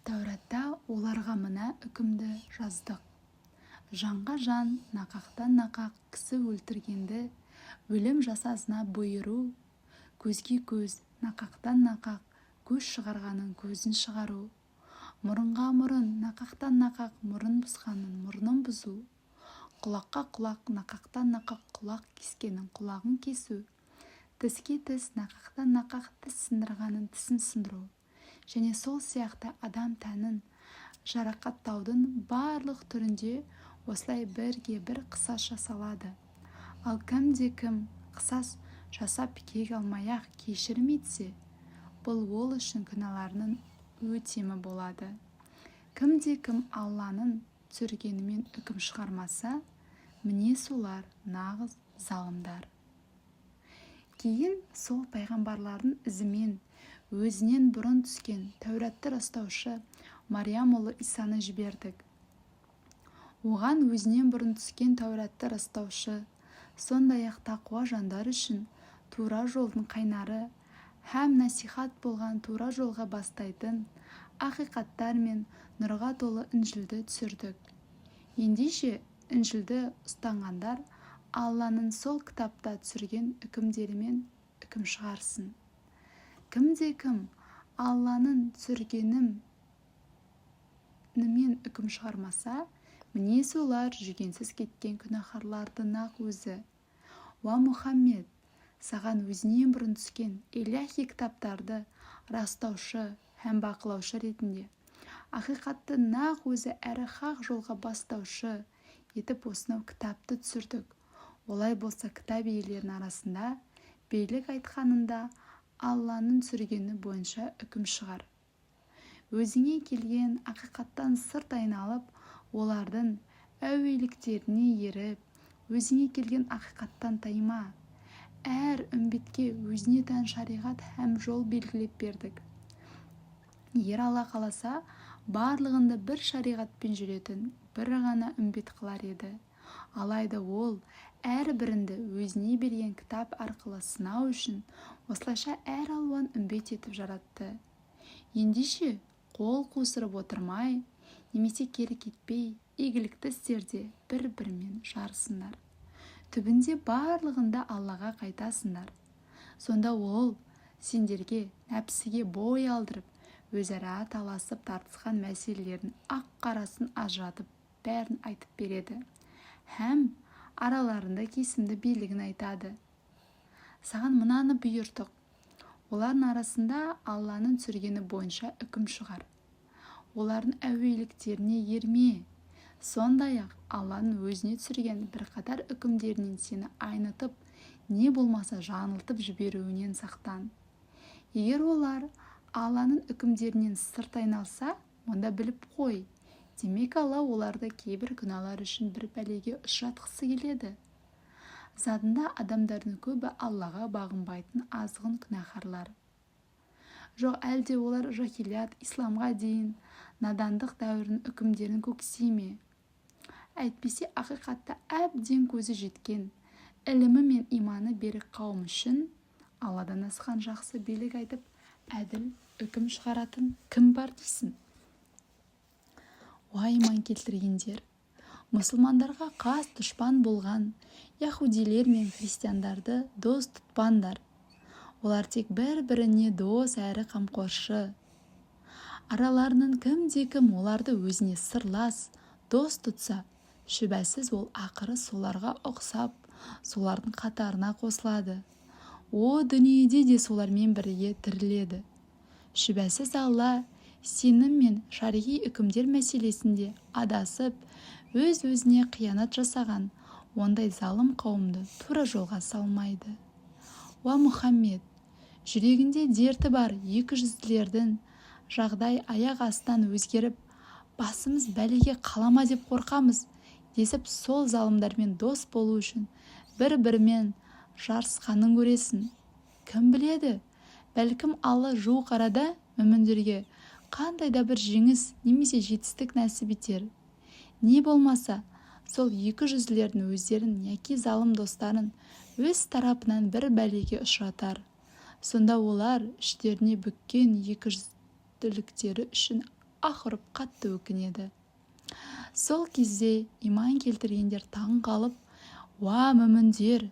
Тәуратта оларға мына үкімді жаздық. Жанға жан, нақақтан нақақ кісі өлтіргенді өлім жасасына бұйыру, көзге көз, нақақтан нақақ көз шығарғанын көзін шығару, мұрынға мұрын, нақақтан нақақ мұрын бұзғанын мұрнын бұзу, құлаққа құлақ, нақақтан нақақ құлақ кескенін құлағын кесу, тіске тіс, нақақтан нақақ тіс сындырғанын тісін сындыру, және сол сияқты адам тәнін жарақаттаудың барлық түрінде осылай бірге бір қысас жасалады. Ал кімде-кім қысас жасап кек алмай-ақ кешірім етсе, бұл ол үшін күнәларының өтемі болады. Кімде-кім Алланың түсіргенімен үкім шығармаса, міне солар нағыз залымдар. Кейін сол пайғамбарлардың ізімен өзінен бұрын түскен Тәуратты растаушы Мариям ұлы Исаны жібердік. Оған өзінен бұрын түскен Тәуратты растаушы, сондай-ақ тақуа жандар үшін тура жолдың қайнары һәм насихат болған тура жолға бастайтын ақиқаттар мен нұрға толы Інжілді түсірдік. Ендеше Інжілді ұстанғандар Алланың сол кітапта түсірген үкімдерімен үкім шығарсын. Кімде-кім Алланың түсіргенімен үкім шығармаса, міне солар жүгенсіз кеткен күнәһарлардың ақ өзі. Уа Мұхаммед, саған өзінен бұрын түскен иләһи кітаптарды растаушы һәм бақылаушы ретінде, ақиқатты нақ өзі әрі хақ жолға бастаушы етіп осынау кітапты түсірдік. Олай болса кітап иелерінің арасында билік айтқанында Алланың түсіргені бойынша үкім шығар. Өзіңе келген ақиқаттан сырт айналып, олардың әуеліктеріне еріп, өзіңе келген ақиқаттан тайма. Әр үмбетке өзіне тән шариғат һәм жол белгілеп бердік. Егер Алла қаласа, барлығында бір шариғатпен жүретін бір ғана үмбет қылар еді. Алайда ол әр бірінді өзіне берген кітап арқылы сынау үшін осылайша әр алуан үмбет етіп жаратты. Ендеше қол қусырып отырмай, немесе кері кетпей, игілікті істерде бір-бірімен жарысыңдар. Түбінде барлығында Аллаға қайтасыңдар. Сонда ол сендерге нәпсіге бой алдырып, өзара таласып тартысқан мәселелердің ақ-қарасын ажыратып, бәрін айтып береді. Һәм араларында кесімді билігін айтады. Саған мынаны бұйырдық. Олардың арасында Алланың түсіргені бойынша үкім шығар. Олардың әуеліктеріне ерме. Сондай-ақ Алланың өзіне түсірген бірқатар үкімдерінен сені айнытып, не болмаса жаңылтып жіберуінен сақтан. Егер олар Алланың үкімдерінен сырт айналса, онда біліп қой. Демек Алла оларды кейбір күнәлар үшін бір бәлеге ұшыратқысы келеді. Затында адамдардың көбі Аллаға бағынбайтын азғын күнәһарлар. Жоқ, әлде олар жахилият, исламға дейін надандық дәуірінің үкімдерін көксей ме? Әйтпесе ақиқатта әбден көзі жеткен, ілімі мен иманы берік қауым үшін Алладан асқан жақсы билік айтып, әділ үкім шығаратын кім бар дейсің? Уа иман келтіргендер, мұсылмандарға қас дұшпан болған яһудилер мен христиандарды дос тұтпаңдар. Олар тек бір-біріне дос әрі қамқоршы. Араларынан кімде-кім оларды өзіне сырлас, дос тұтса, шүбәсіз ол ақыры соларға ұқсап, солардың қатарына қосылады. О дүниеде де солармен бірге тіріледі. Шүбәсіз Алла сенім мен шариғи үкімдер мәселесінде адасып, өз-өзіне қиянат жасаған ондай залым қауымды тура жолға салмайды. Уа Мұхаммед, жүрегінде дерті бар 200-лердің жағдай аяқ астынан өзгеріп, басымыз бәлеге қалама деп қорқамыз десіп, сол залымдармен дос болу үшін бір-бірімен жарысқанын көресің. Кім біледі, бәлкім Алла жуық арада мүміндерге қандай да бір жеңіс немесе жетістік нәсіп етер. Не болмаса, сол 200-лердің өздерін яки залым достарын өз тарапынан бір бәлеге ұшыратар. Сонда олар іштеріне бүккен 200-ліктері үшін аһ ұрып қатты өкінеді. Сол кезде иман келтіргендер таң қалып, уа мүміндер,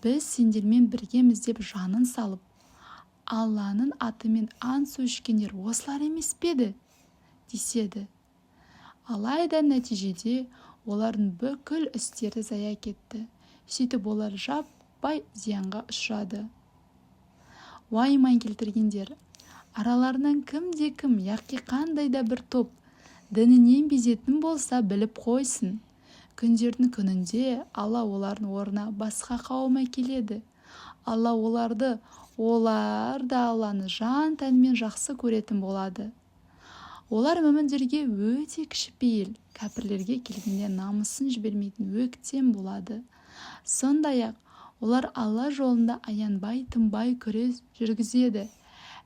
біз сендермен біргеміз деп жанын салып, Алланың атымен ант су ішкендер осылар емес пе еді деседі. Алайда нәтижеде олардың бүкіл істері зая кетті. Сөйтіп олар жаппай зиянға ұшырады. Уа иман келтіргендер, араларынан кімде-кім яки қандай да бір топ дінінен безетін болса біліп қойсын. Күндердің күнінде Алла олардың орнына басқа қауым әкеледі. Алла олар да Алланы жан тәнмен жақсы көретін болады. Олар мүміндерге өте кішіпейіл, кәпірлерге келгенде намысын жібермейтін өктем болады. Сондай-ақ олар Алла жолында аянбай тынбай күрес жүргізеді,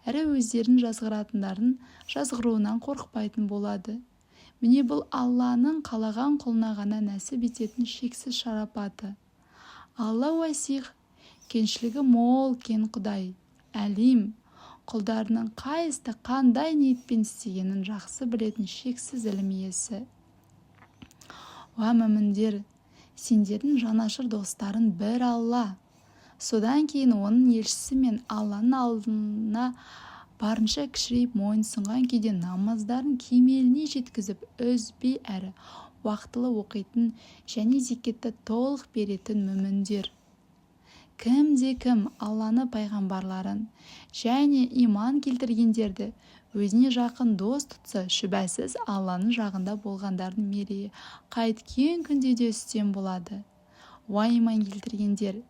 әрі өздерін жазғыратындарын жазғыруынан қорықпайтын болады. Міне бұл Алланың қалаған құлына ғана нәсіп ететін шексіз шарапаты. Алла уасих, кеңшілігі мол кен Құдай, әлим, құлдарының қайсысы қандай ниетпен істегенін жақсы білетін шексіз ілім иесі. Уа мүміндер, сендердің жанашыр достарын бір Алла, содан кейін оның елшісі мен Алланың алдына барынша кішірейіп мойынсұнған күйде намаздарын кемеліне жеткізіп үзбей әрі уақытылы оқитын және зекетті толық беретін мүміндер. Кімде-кім Алланы пайғамбарларын және иман келтіргендерді өзіне жақын дос тұтса, шүбәсіз Алланың жағында болғандардың мерейі қайткен күнде де үстем болады. Уа иман келтіргендер,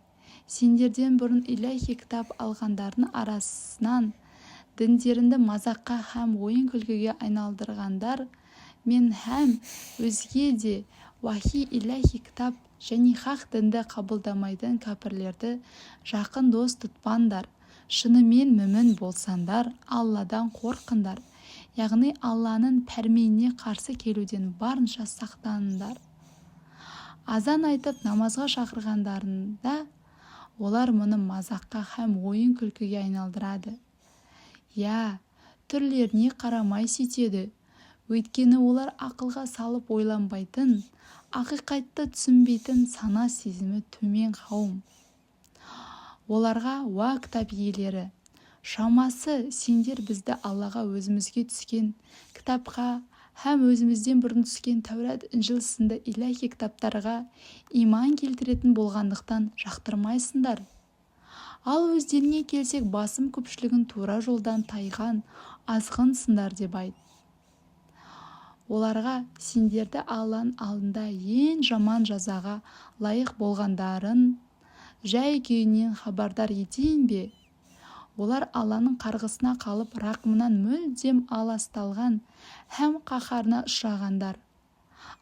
сендерден бұрын илахи кітап алғандардың арасынан діндерінді мазаққа һәм ойын күлкіге айналдырғандар мен һәм өзге де уахи илахи кітап және хақ дінді қабылдамайтын кәпірлерді жақын дос тұтпаңдар. Шынымен мүмін болсаңдар, Алладан қорқыңдар, яғни Алланың пәрменіне қарсы келуден барынша сақтаныңдар. Азан айтып намазға шақырғандарында олар мұны мазаққа һәм ойын күлкіге айналдырады. Түрлеріне қарамай сөйтеді. Өйткені олар ақылға салып ойланбайтын, ақиқатты түсінбейтін сана сезімі төмен қауым. Оларға, уа кітап иелері, шамасы сендер бізді Аллаға өзімізге түскен кітапқа һәм өзімізден бұрын түскен Тәурат, Інжіл сынды илахи кітаптарға иман келтіретін болғандықтан жақтырмайсыңдар. Ал өздеріне келсек, басым көпшілігін тура жолдан тайған азғынсыңдар деп айт. Оларға сендерді Алланың алдында ең жаман жазаға лайық болғандарын жай күйінен хабардар етейін бе? Олар Алланың қарғысына қалып, рақымынан мүлдем аласталған һәм қаһарына ұшырағандар.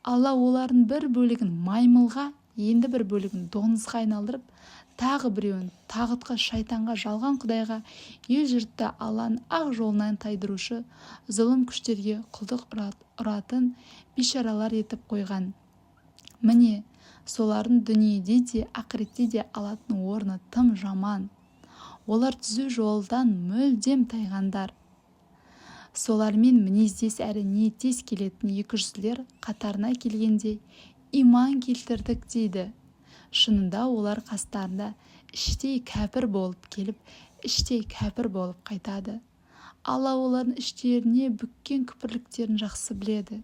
Алла олардың бір бөлігін маймылға, енді бір бөлігін доңызға айналдырып, тағы біреуін тағутқа, шайтанға, жалған құдайға, ел жұртты Алланың ақ жолынан тайдырушы зұлым күштерге құлдық ұратын бишаралар етіп қойған. Міне, солардың дүниеде де ақыретте де алатын орны тым жаман. Олар түзу жолдан мүлдем тайғандар. Солармен мінездес әрі ниеттес келетін екіжүзділер қатарына келгенде иман келтірдік дейді. Шынында олар қастарында іштей кәпір болып келіп, іштей кәпір болып қайтады. Алла олардың іштеріне бүккен күпірліктерін жақсы біледі.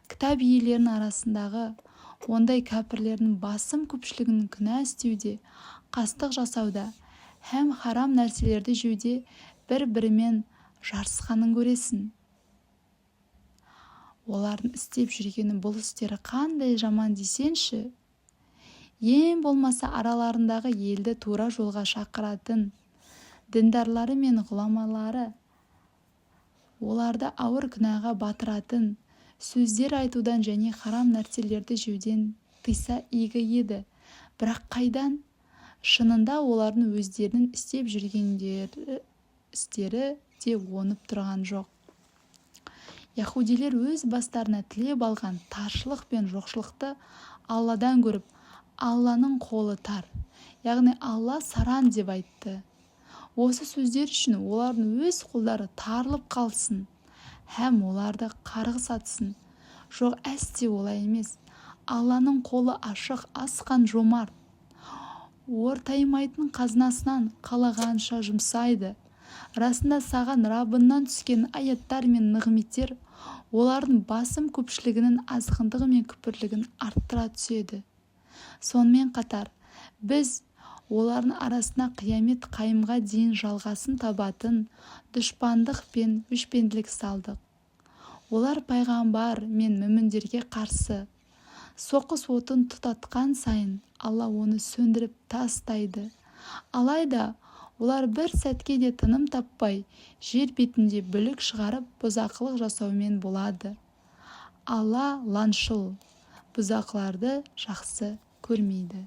Кітап иелерінің арасындағы ондай кәпірлердің басым көпшілігінің күнә істеуде, қастық жасауда һәм харам нәрселерді жеуде бір-бірімен жарысқанын көресің. Олардың істеп жүргені бұл істері қандай жаман десеңші? Ең болмаса араларындағы елді тура жолға шақыратын діндарлары мен ғұламалары, оларды ауыр күнәға батыратын сөздер айтудан және харам нәрселерді жеуден тыйса игі еді. Бірақ қайдан? Шынында олардың өздерінің істеп жүргендері істері де онып тұрған жоқ. Яһудилер өз бастарына тілеп алған таршылық пен жоқшылықты Алладан көріп, Алланың қолы тар, яғни Алла саран деп айтты. Осы сөздер үшін олардың өз қолдары тарылып қалсын. һәм оларды қарғыс атсын. Жоқ, әсте олай емес. Алланың қолы ашық, асқан жомарт. Ортаймайтын қазынасынан қалағанша жұмсайды. Расында саған Раббыңнан түскен аяттар мен нығметтер олардың басым көпшілігінің азғындығы мен күпірлігін арттыра түседі. Сонымен қатар біз олардың арасына қиямет қайымға дейін жалғасын табатын дұшпандық пен өшпенділік салдық. Олар пайғамбар мен мүміндерге қарсы соқыс отын тұтатқан сайын Алла оны сөндіріп тастайды. Алайда олар бір сәтке де тыным таппай жер бетінде бүлік шығарып бұзақылық жасаумен болады. Алла лаңшыл, бұзақыларды жақсы көрмейді.